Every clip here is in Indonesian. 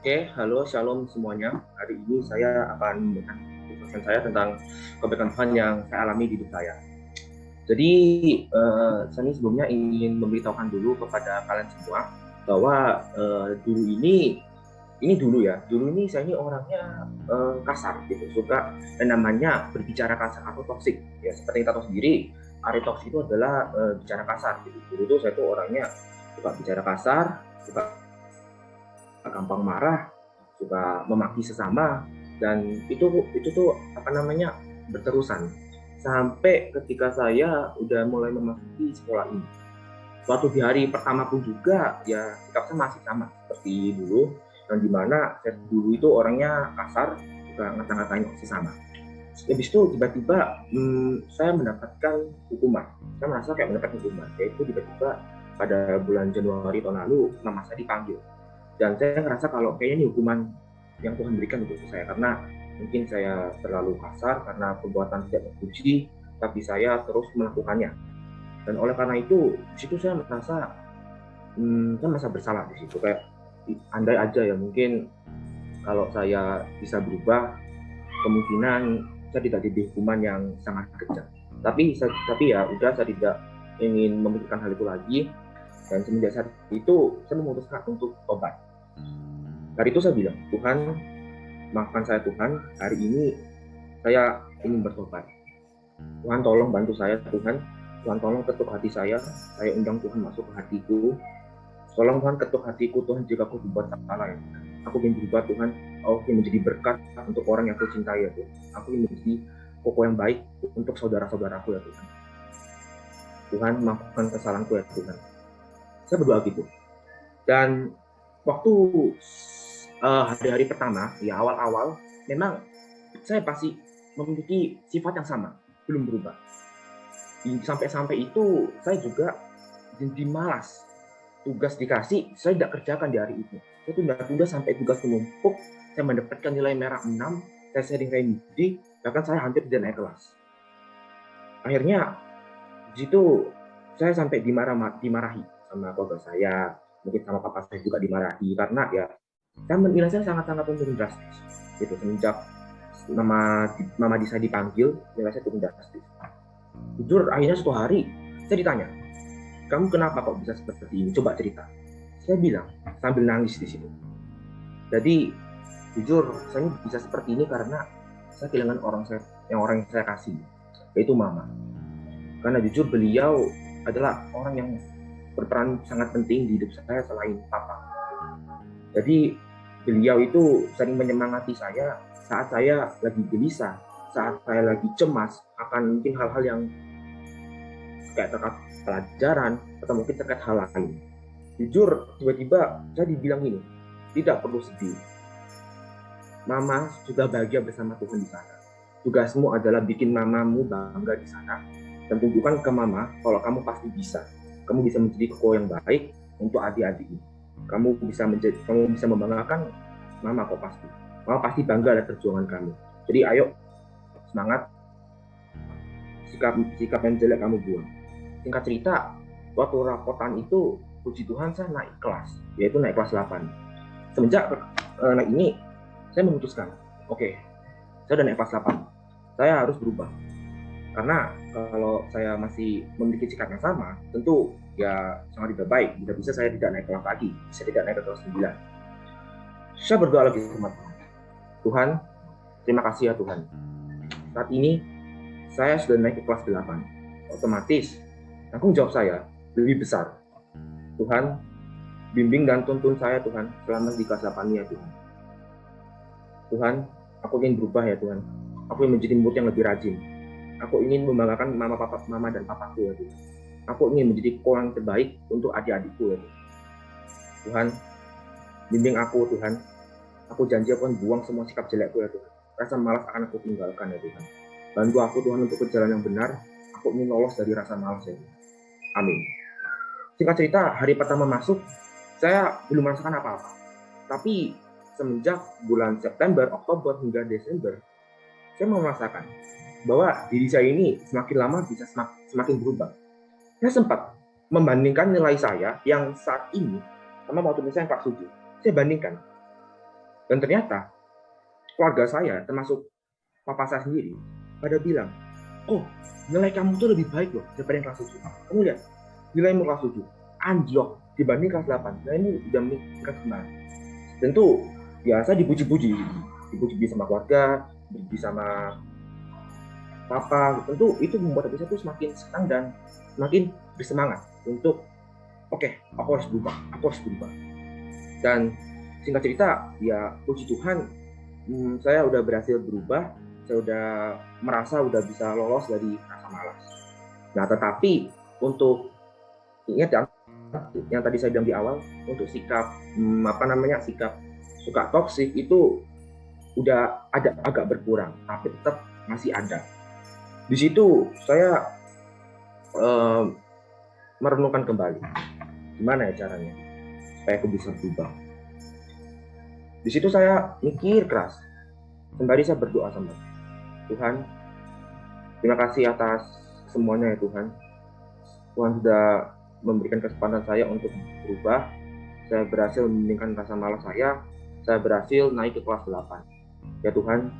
Oke, halo, shalom semuanya. Hari ini saya akan memberikan kesaksian saya tentang kebaikan Tuhan yang saya alami di hidup saya. Jadi, saya ini sebelumnya ingin memberitahukan dulu kepada kalian semua bahwa dulu ini saya ini orangnya kasar gitu, suka yang namanya berbicara kasar atau toksik. Ya, seperti kita tahu sendiri, arti toksik itu adalah bicara kasar gitu. Dulu itu saya tuh orangnya suka bicara kasar, suka gampang marah, suka memaki sesama, dan itu tuh apa namanya berterusan sampai ketika saya udah mulai memasuki sekolah ini. Suatu di hari pertama pun juga ya sikap saya masih sama seperti dulu, yang dimana saya dulu itu orangnya kasar, suka ngata-ngatain sesama. Habis itu tiba-tiba saya mendapatkan hukuman. Saya merasa kayak mendapat hukuman, yaitu tiba-tiba pada bulan Januari tahun lalu nama saya dipanggil. Dan saya ngerasa kalau kayaknya ini hukuman yang Tuhan berikan untuk saya, karena mungkin saya terlalu kasar karena perbuatan tidak terpuji, tapi saya terus melakukannya. Dan oleh karena itu, di situ saya merasa bersalah di situ. Kayak andai aja ya, mungkin kalau saya bisa berubah, kemungkinan saya tidak diberi hukuman yang sangat kejam. Tapi ya udah, saya tidak ingin memikirkan hal itu lagi. Dan semenjak saat itu saya memutuskan untuk tobat. Dari itu saya bilang, Tuhan, maafkan saya Tuhan, hari ini saya ingin bertobat. Tuhan tolong bantu saya Tuhan, Tuhan tolong ketuk hati saya undang Tuhan masuk ke hatiku. Tolong Tuhan ketuk hatiku Tuhan, jika aku berbuat salah ya. Aku ingin berubah Tuhan, aku ingin menjadi berkat untuk orang yang aku cintai ya Tuhan. Aku ingin menjadi koko yang baik untuk saudara-saudaraku ya Tuhan. Tuhan, maafkan kesalahanku ya Tuhan. Saya berdoa gitu. Dan waktu hari-hari pertama, ya awal-awal, memang saya pasti memiliki sifat yang sama, belum berubah. Sampai-sampai itu, saya juga jadi malas. Tugas dikasih, saya tidak kerjakan di hari itu. Saya tunda-tunda sampai tugas menumpuk, saya mendapatkan nilai merah 6, saya sering remedi, bahkan saya hampir tidak naik kelas. Akhirnya, di situ saya sampai dimarahi sama keluarga saya, mungkin sama papa saya juga dimarahi, karena ya nilai saya sangat-sangat turun drastis gitu. Semenjak mama di saya dipanggil, nilai saya turun drastis. Jujur, akhirnya suatu hari saya ditanya, kamu kenapa kok bisa seperti ini, coba cerita. Saya bilang sambil nangis di situ. Jadi jujur, saya bisa seperti ini karena saya kehilangan orang yang saya kasih, yaitu mama. Karena jujur, beliau adalah orang yang berperan sangat penting di hidup saya selain papa. Jadi beliau itu sering menyemangati saya saat saya lagi gelisah, saat saya lagi cemas akan mungkin hal-hal yang kayak terkait pelajaran atau mungkin terkait hal lain. Jujur, tiba-tiba saya dibilang ini, tidak perlu sedih. Mama sudah bahagia bersama Tuhan di sana. Tugasmu adalah bikin mamamu bangga di sana dan tunjukkan ke mama kalau kamu pasti bisa. Kamu bisa menjadi koko yang baik untuk adik-adik. Kamu bisa membanggakan mama kok pasti. Mama pasti bangga dengan perjuangan kamu. Jadi ayo, semangat. Sikap yang jelek kamu buang. Singkat cerita, waktu rapotan itu, puji Tuhan saya naik kelas, yaitu naik kelas 8. Semenjak naik ini, saya memutuskan, oke, saya udah naik kelas 8, saya harus berubah. Karena kalau saya masih memiliki sikap yang sama, tentu ya sangat tidak baik. Bisa-bisa saya tidak naik kelas lagi, saya tidak naik ke kelas 9. Saya berdoa lagi sama Tuhan. Tuhan, terima kasih ya Tuhan. Saat ini, saya sudah naik ke kelas 8. Otomatis, tanggung jawab saya lebih besar. Tuhan, bimbing dan tuntun saya Tuhan selama di kelas 8 ya Tuhan. Tuhan, aku ingin berubah ya Tuhan. Aku ingin menjadi murid yang lebih rajin. Aku ingin membanggakan mama dan papaku ya Tuhan. Aku ingin menjadi koko yang terbaik untuk adik-adikku ya Tuhan. Tuhan, bimbing aku Tuhan. Aku janji aku akan buang semua sikap jelekku ya Tuhan. Rasa malas akan aku tinggalkan ya Tuhan. Bantu aku Tuhan untuk ke jalan yang benar. Aku ingin lolos dari rasa malas ya Tuhan. Amin. Singkat cerita, hari pertama masuk, saya belum merasakan apa-apa. Tapi semenjak bulan September, Oktober hingga Desember, saya merasakan bahwa diri saya ini semakin lama bisa semakin berubah. Saya sempat membandingkan nilai saya yang saat ini sama waktu saya kelas 7. Saya bandingkan. Dan ternyata keluarga saya, termasuk papa saya sendiri, pada bilang, oh nilai kamu tuh lebih baik loh daripada yang kelas 7. Kamu lihat, nilaimu kelas 7 anjlok dibanding kelas 8. Nilaimu udah meningkat kemana. Tentu ya saya dipuji-puji sama keluarga, dipuji sama papa. Tentu itu membuat saya tuh semakin senang dan semakin bersemangat untuk oke, aku harus berubah. Dan singkat cerita, ya puji Tuhan, saya udah berhasil berubah, saya udah merasa udah bisa lolos dari rasa malas. Nah, tetapi untuk ingat yang tadi saya bilang di awal, untuk sikap sikap suka toksik itu udah agak berkurang, tapi tetap masih ada. Di situ saya merenungkan kembali gimana ya caranya supaya aku bisa berubah. Di situ saya mikir keras, sembari saya berdoa sama Tuhan. Terima kasih atas semuanya ya Tuhan. Tuhan sudah memberikan kesempatan saya untuk berubah. Saya berhasil meningkatkan rasa malas saya. Saya berhasil naik ke kelas 8. Ya Tuhan,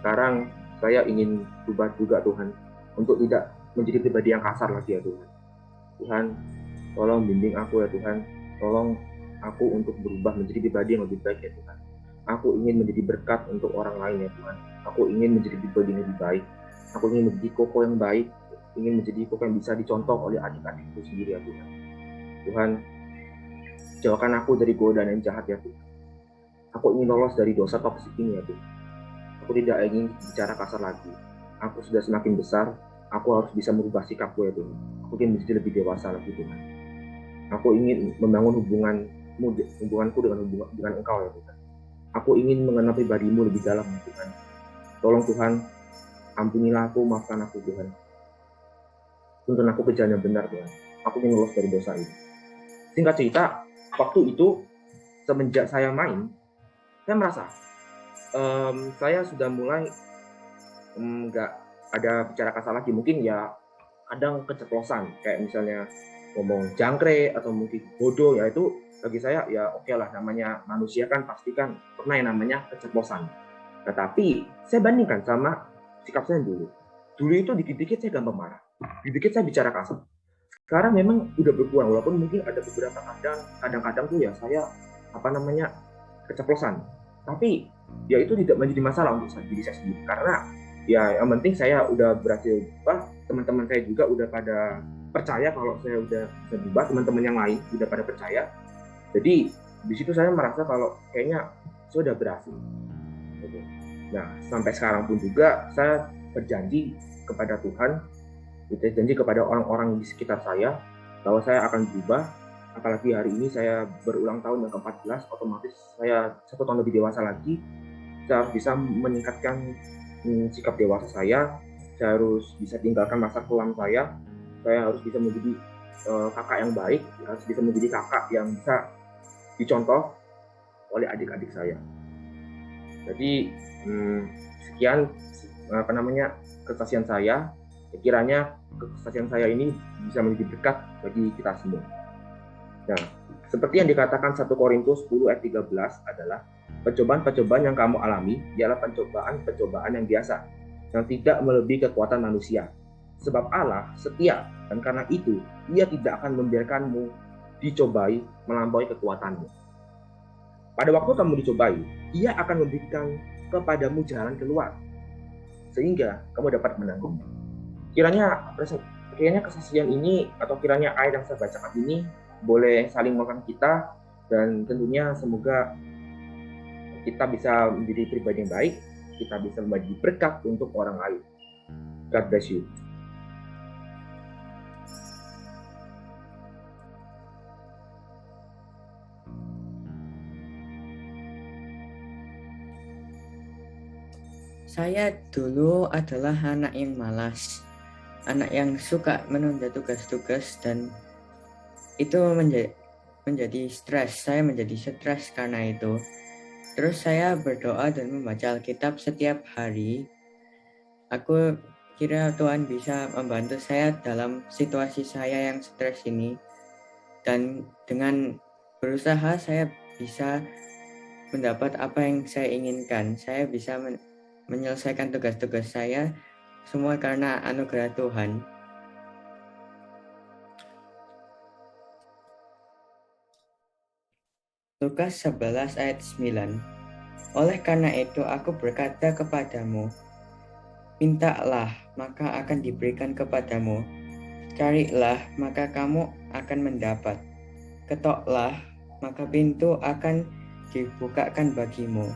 sekarang saya ingin berubah juga Tuhan, untuk tidak menjadi pribadi yang kasar lagi ya Tuhan. Tuhan, tolong bimbing aku ya Tuhan. Tolong aku untuk berubah menjadi pribadi yang lebih baik ya Tuhan. Aku ingin menjadi berkat untuk orang lain ya Tuhan. Aku ingin menjadi pribadi yang lebih baik. Aku ingin menjadi koko yang baik. Ingin menjadi koko yang bisa dicontoh oleh adik-adikku sendiri ya Tuhan. Tuhan, jauhkan aku dari godaan yang jahat ya Tuhan. Aku ingin lolos dari dosa toksik ini ya Tuhan. Aku tidak ingin bicara kasar lagi. Aku sudah semakin besar. Aku harus bisa merubah sikapku ya Tuhan. Aku ingin menjadi lebih dewasa lagi Tuhan. Aku ingin membangun hubunganku dengan Engkau ya Tuhan. Aku ingin mengenal pribadimu lebih dalam ya Tuhan. Tolong Tuhan, ampunilah aku, maafkan aku Tuhan. Tuntun aku ke jalan yang benar Tuhan. Aku ingin lolos dari dosa ini. Singkat cerita, waktu itu semenjak saya main, saya merasa saya sudah mulai nggak ada bicara kasar lagi. Mungkin ya kadang keceplosan, kayak misalnya ngomong jangkrik atau mungkin bodoh, ya itu bagi saya ya oke lah, namanya manusia kan pasti kan pernah yang namanya keceplosan. Tetapi saya bandingkan sama sikap saya dulu. Dulu itu dikit-dikit saya gampang marah, dikit-dikit saya bicara kasar. Sekarang memang udah berkurang, walaupun mungkin ada beberapa kadang-kadang tuh ya saya keceplosan. Tapi ya itu tidak menjadi masalah untuk diri saya sendiri, karena ya yang penting saya udah berhasil berubah. Teman-teman saya juga udah pada percaya kalau saya udah bisa berubah, teman-teman yang lain udah pada percaya. Jadi di situ saya merasa kalau kayaknya saya udah berhasil. Nah, sampai sekarang pun juga saya berjanji kepada Tuhan, berjanji kepada orang-orang di sekitar saya bahwa saya akan berubah. Apalagi hari ini saya berulang tahun yang ke-14, otomatis saya 1 tahun lebih dewasa lagi. Saya harus bisa meningkatkan sikap dewasa saya harus bisa tinggalkan masa kelam saya harus bisa menjadi kakak yang baik, harus bisa menjadi kakak yang bisa dicontoh oleh adik-adik saya. Jadi sekian kesaksian saya. Kiranya kesaksian saya ini bisa menjadi berkat bagi kita semua. Nah, seperti yang dikatakan 1 Korintus 10 ayat 13 adalah percobaan-percobaan yang kamu alami ialah percobaan-percobaan yang biasa, yang tidak melebihi kekuatan manusia. Sebab Allah setia, dan karena itu Ia tidak akan membiarkanmu dicobai melampaui kekuatanmu. Pada waktu kamu dicobai, Ia akan memberikan kepadamu jalan keluar, sehingga kamu dapat menanggungnya. Kiranya kesaksian ini atau kiranya ayat yang saya bacakan ini boleh saling menguatkan kita, dan tentunya semoga kita bisa menjadi pribadi yang baik, kita bisa menjadi berkat untuk orang lain. God bless you. Saya dulu adalah anak yang malas, anak yang suka menunda tugas-tugas, dan itu menjadi stres. Saya menjadi stres karena itu. Terus saya berdoa dan membaca Alkitab setiap hari. Aku kira Tuhan bisa membantu saya dalam situasi saya yang stres ini. Dan dengan berusaha saya bisa mendapat apa yang saya inginkan. Saya bisa menyelesaikan tugas-tugas saya semua karena anugerah Tuhan. Lukas 11 ayat 9. Oleh karena itu aku berkata kepadamu, mintalah maka akan diberikan kepadamu, carilah maka kamu akan mendapat, ketoklah maka pintu akan dibukakan bagimu.